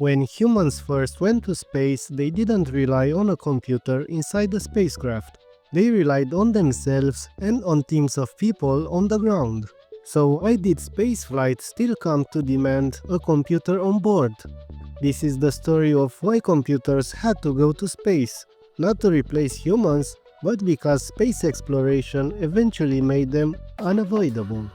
When humans first went to space, they didn't rely on a computer inside the spacecraft. They relied on themselves and on teams of people on the ground. So why did spaceflight still come to demand a computer on board? This is the story of why computers had to go to space, not to replace humans, but because space exploration eventually made them unavoidable.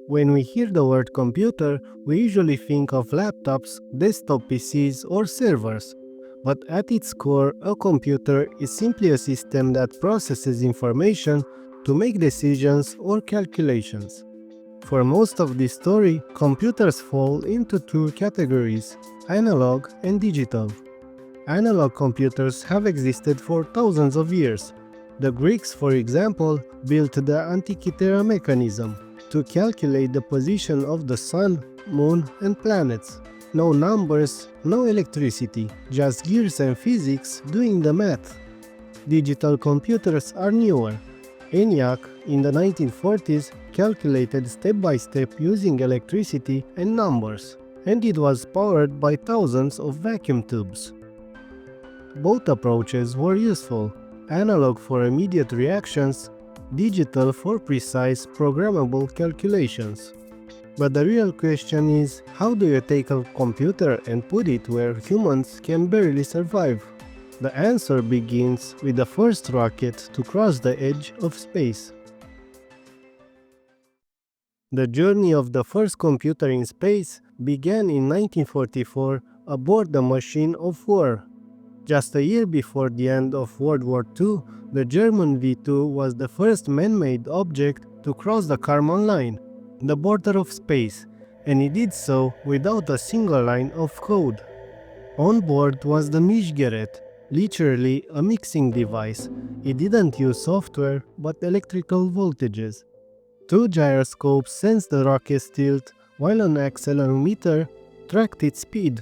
When we hear the word computer, we usually think of laptops, desktop PCs, or servers. But at its core, a computer is simply a system that processes information to make decisions or calculations. For most of this story, computers fall into two categories: analog and digital. Analog computers have existed for thousands of years. The Greeks, for example, built the Antikythera mechanism to calculate the position of the sun, moon, and planets. No numbers, no electricity, just gears and physics doing the math. Digital computers are newer. ENIAC, in the 1940s, calculated step by step using electricity and numbers, and it was powered by thousands of vacuum tubes. Both approaches were useful: analog for immediate reactions, digital for precise, programmable calculations. But the real question is, how do you take a computer and put it where humans can barely survive? The answer begins with the first rocket to cross the edge of space. The journey of the first computer in space began in 1944 aboard the machine of war. Just a year before the end of World War II, the German V-2 was the first man-made object to cross the Kármán line, the border of space, and it did so without a single line of code. On board was the Mischgerät, literally a mixing device. It didn't use software, but electrical voltages. Two gyroscopes sensed the rocket's tilt, while an accelerometer tracked its speed.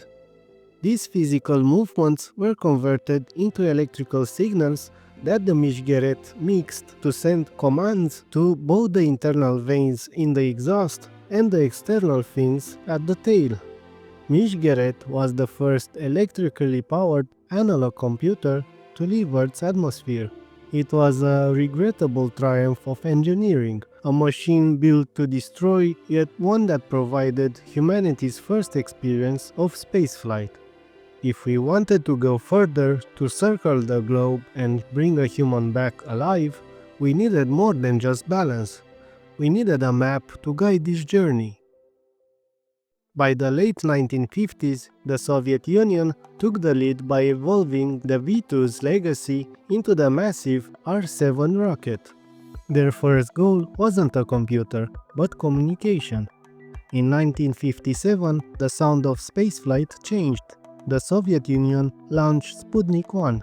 These physical movements were converted into electrical signals that the Mischgerät mixed to send commands to both the internal vanes in the exhaust and the external fins at the tail. Mischgerät was the first electrically powered analog computer to leave Earth's atmosphere. It was a regrettable triumph of engineering, a machine built to destroy, yet one that provided humanity's first experience of spaceflight. If we wanted to go further, to circle the globe and bring a human back alive, we needed more than just balance. We needed a map to guide this journey. By the late 1950s, the Soviet Union took the lead by evolving the V-2's legacy into the massive R-7 rocket. Their first goal wasn't a computer, but communication. In 1957, the sound of spaceflight changed. The Soviet Union launched Sputnik 1,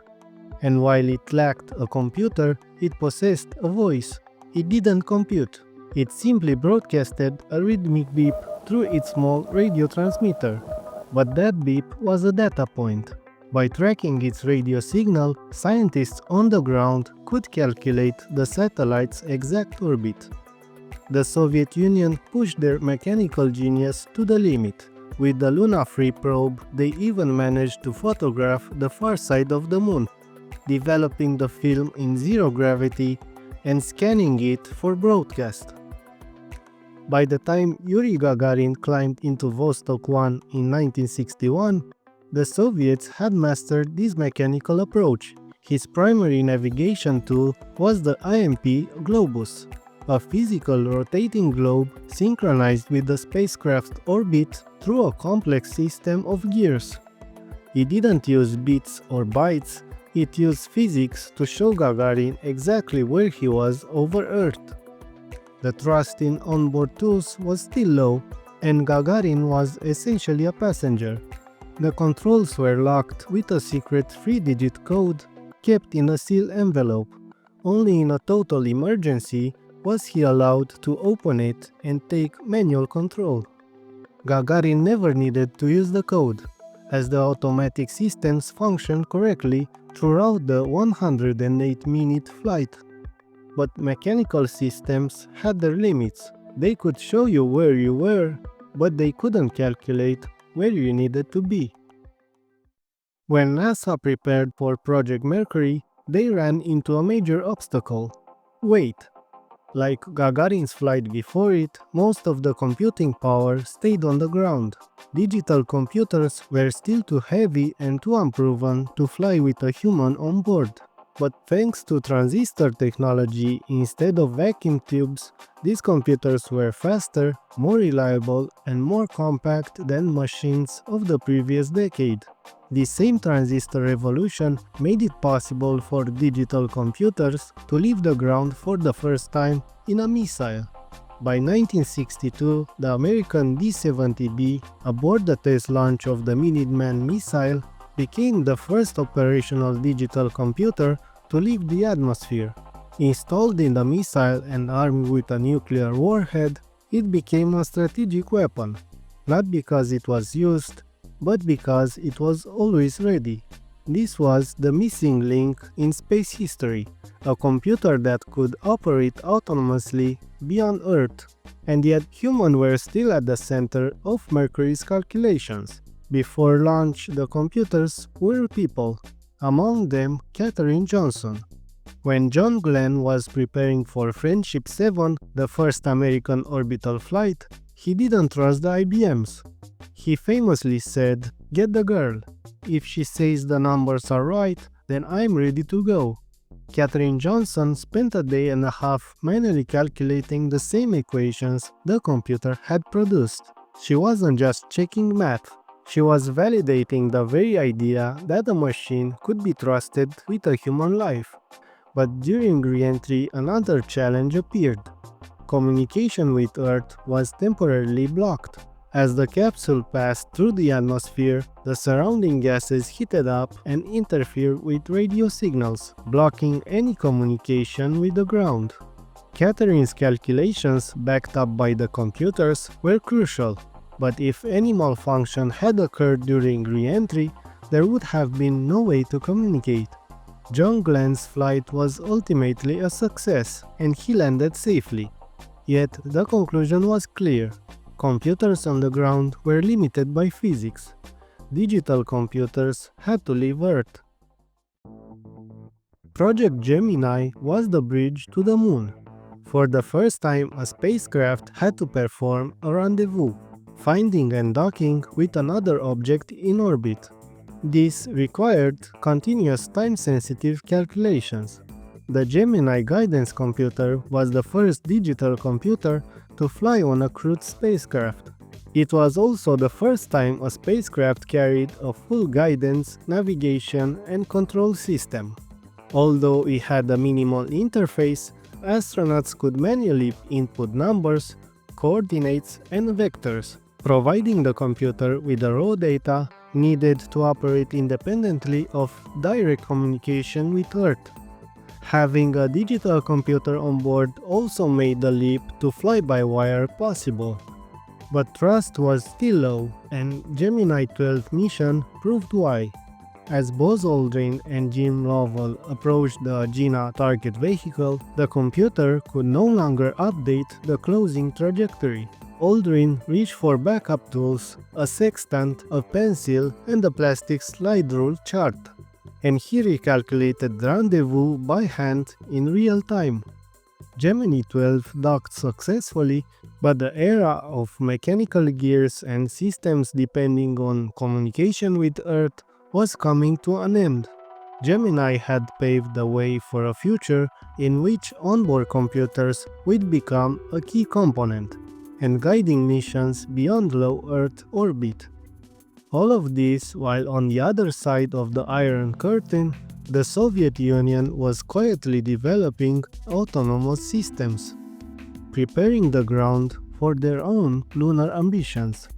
and while it lacked a computer, it possessed a voice. It didn't compute. It simply broadcasted a rhythmic beep through its small radio transmitter. But that beep was a data point. By tracking its radio signal, scientists on the ground could calculate the satellite's exact orbit. The Soviet Union pushed their mechanical genius to the limit. With the Luna Free probe, they even managed to photograph the far side of the moon, developing the film in zero gravity and scanning it for broadcast. By the time Yuri Gagarin climbed into Vostok 1 in 1961, the Soviets had mastered this mechanical approach. His primary navigation tool was the IMP Globus, a physical rotating globe synchronized with the spacecraft's orbit through a complex system of gears. It didn't use bits or bytes, it used physics to show Gagarin exactly where he was over Earth. The trust in onboard tools was still low, and Gagarin was essentially a passenger. The controls were locked with a secret 3-digit code kept in a sealed envelope. Only in a total emergency was he allowed to open it and take manual control. Gagarin never needed to use the code, as the automatic systems functioned correctly throughout the 108-minute flight. But mechanical systems had their limits. They could show you where you were, but they couldn't calculate where you needed to be. When NASA prepared for Project Mercury, they ran into a major obstacle: weight. Like Gagarin's flight before it, most of the computing power stayed on the ground. Digital computers were still too heavy and too unproven to fly with a human on board. But thanks to transistor technology instead of vacuum tubes, these computers were faster, more reliable, and more compact than machines of the previous decade. The same transistor revolution made it possible for digital computers to leave the ground for the first time in a missile. By 1962, the American D-70B, aboard the test launch of the Minuteman missile, became the first operational digital computer to leave the atmosphere. Installed in the missile and armed with a nuclear warhead, it became a strategic weapon, not because it was used, but because it was always ready. This was the missing link in space history, a computer that could operate autonomously beyond Earth. And yet humans were still at the center of Mercury's calculations. Before launch, the computers were people, among them Katherine Johnson. When John Glenn was preparing for Friendship 7, the first American orbital flight, he didn't trust the IBMs. He famously said, "Get the girl. If she says the numbers are right, then I'm ready to go." Katherine Johnson spent a day and a half manually calculating the same equations the computer had produced. She wasn't just checking math. She was validating the very idea that a machine could be trusted with a human life. But during re-entry, another challenge appeared. Communication with Earth was temporarily blocked. As the capsule passed through the atmosphere, the surrounding gases heated up and interfered with radio signals, blocking any communication with the ground. Katherine's calculations, backed up by the computers, were crucial, but if any malfunction had occurred during re-entry, there would have been no way to communicate. John Glenn's flight was ultimately a success, and he landed safely. Yet the conclusion was clear. Computers on the ground were limited by physics. Digital computers had to leave Earth. Project Gemini was the bridge to the moon. For the first time, a spacecraft had to perform a rendezvous, finding and docking with another object in orbit. This required continuous time-sensitive calculations. The Gemini guidance computer was the first digital computer to fly on a crewed spacecraft. It was also the first time a spacecraft carried a full guidance, navigation, and control system. Although it had a minimal interface, astronauts could manually input numbers, coordinates, and vectors, providing the computer with the raw data needed to operate independently of direct communication with Earth. Having a digital computer on board also made the leap to fly-by-wire possible. But trust was still low, and Gemini 12 mission proved why. As Buzz Aldrin and Jim Lovell approached the Gina target vehicle, the computer could no longer update the closing trajectory. Aldrin reached for backup tools, a sextant, a pencil, and a plastic slide rule chart. And he recalculated the rendezvous by hand in real time. Gemini 12 docked successfully, but the era of mechanical gears and systems depending on communication with Earth was coming to an end. Gemini had paved the way for a future in which onboard computers would become a key component, and guiding missions beyond low Earth orbit. All of this while on the other side of the Iron Curtain, the Soviet Union was quietly developing autonomous systems, preparing the ground for their own lunar ambitions.